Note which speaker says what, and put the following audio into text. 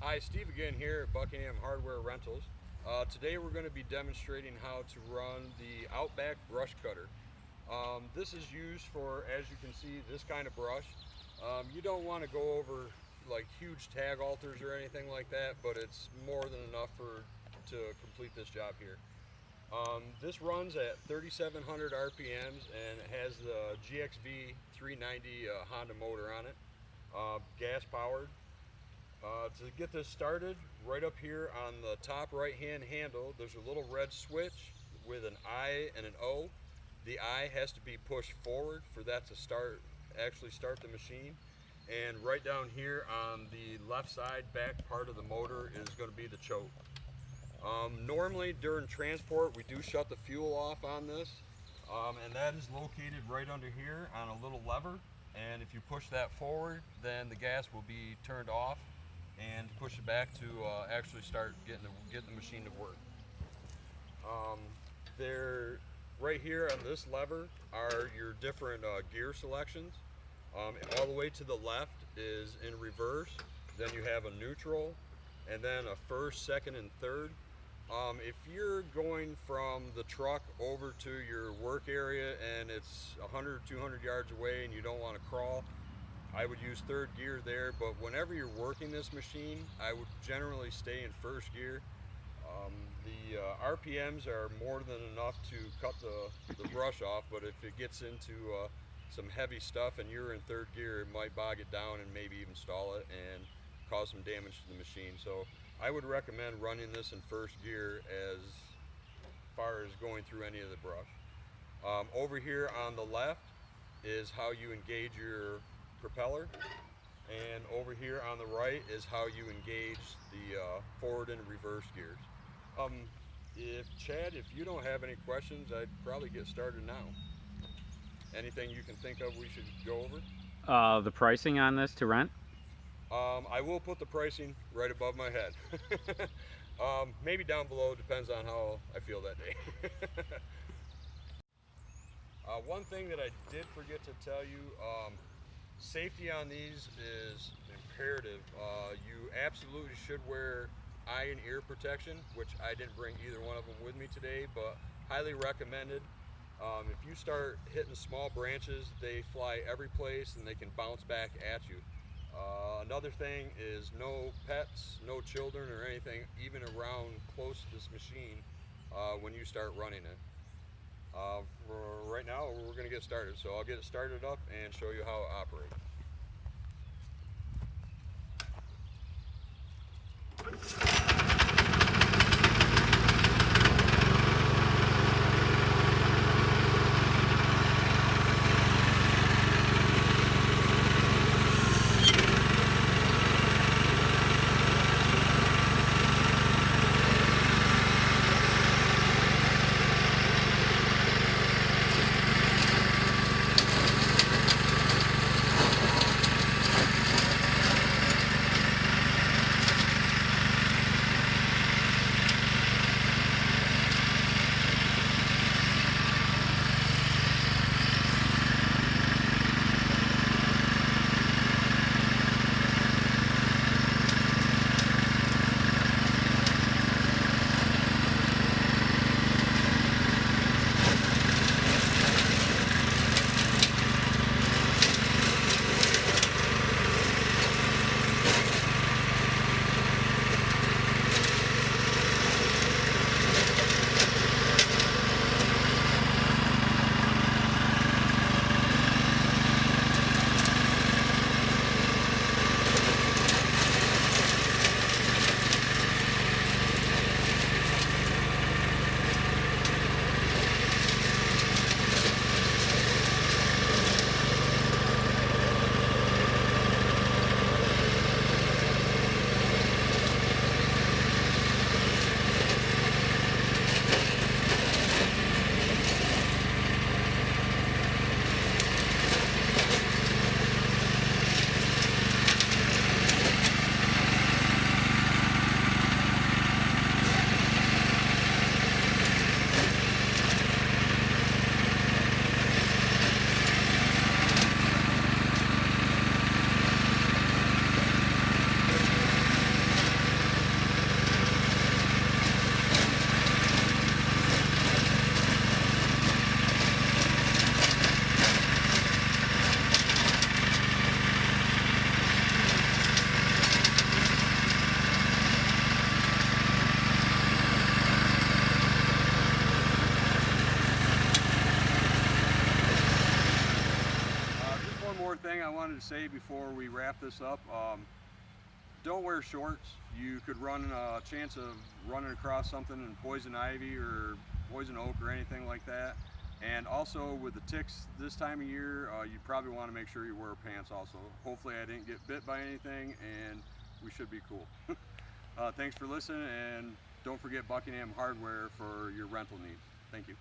Speaker 1: Hi, Steve again here at Buckingham Hardware Rentals. Today we're going to be demonstrating how to run the Outback brush cutter. This is used for, as you can see, this kind of brush. You don't want to go over like huge tag alters or anything like that, but it's more than enough to complete this job here. This runs at 3,700 RPMs and it has the GXV 390 Honda motor on it, gas powered. To get this started, right up here on the top right hand handle, there's a little red switch with an I and an O. The I has to be pushed forward for that to actually start the machine. And right down here on the left side back part of the motor is going to be the choke. Normally during transport we do shut the fuel off on this, and that is located right under here on a little lever, and if you push that forward then the gas will be turned off, and push it back to actually start getting the machine to work. Right here on this lever are your different gear selections. All the way to the left is in reverse, then you have a neutral, and then a first, second, and third. If you're going from the truck over to your work area and it's 100 200 yards away and you don't want to crawl, I would use third gear there, but whenever you're working this machine, I would generally stay in first gear. The RPMs are more than enough to cut the brush off, but if it gets into some heavy stuff and you're in third gear, it might bog it down and maybe even stall it and cause some damage to the machine. So I would recommend running this in first gear as far as going through any of the brush. Over here on the left is how you engage your propeller, and over here on the right is how you engage the forward and reverse gears. Chad, if you don't have any questions, I'd probably get started now. Anything you can think of we should go over?
Speaker 2: The pricing on this to rent?
Speaker 1: I will put the pricing right above my head. Maybe down below, depends on how I feel that day. One thing that I did forget to tell you, safety on these is imperative. You absolutely should wear eye and ear protection, which I didn't bring either one of them with me today, but highly recommended. If you start hitting small branches, they fly every place and they can bounce back at you. Another thing is no pets, no children or anything even around close to this machine when you start running it. For right now we're going to get started, so I'll get it started up and show you how it operates. more thing I wanted to say before we wrap this up. Don't wear shorts. You could run a chance of running across something in poison ivy or poison oak or anything like that. And also with the ticks this time of year, you probably want to make sure you wear pants also. Hopefully I didn't get bit by anything and we should be cool. Thanks for listening, and don't forget Buckingham Hardware for your rental needs. Thank you.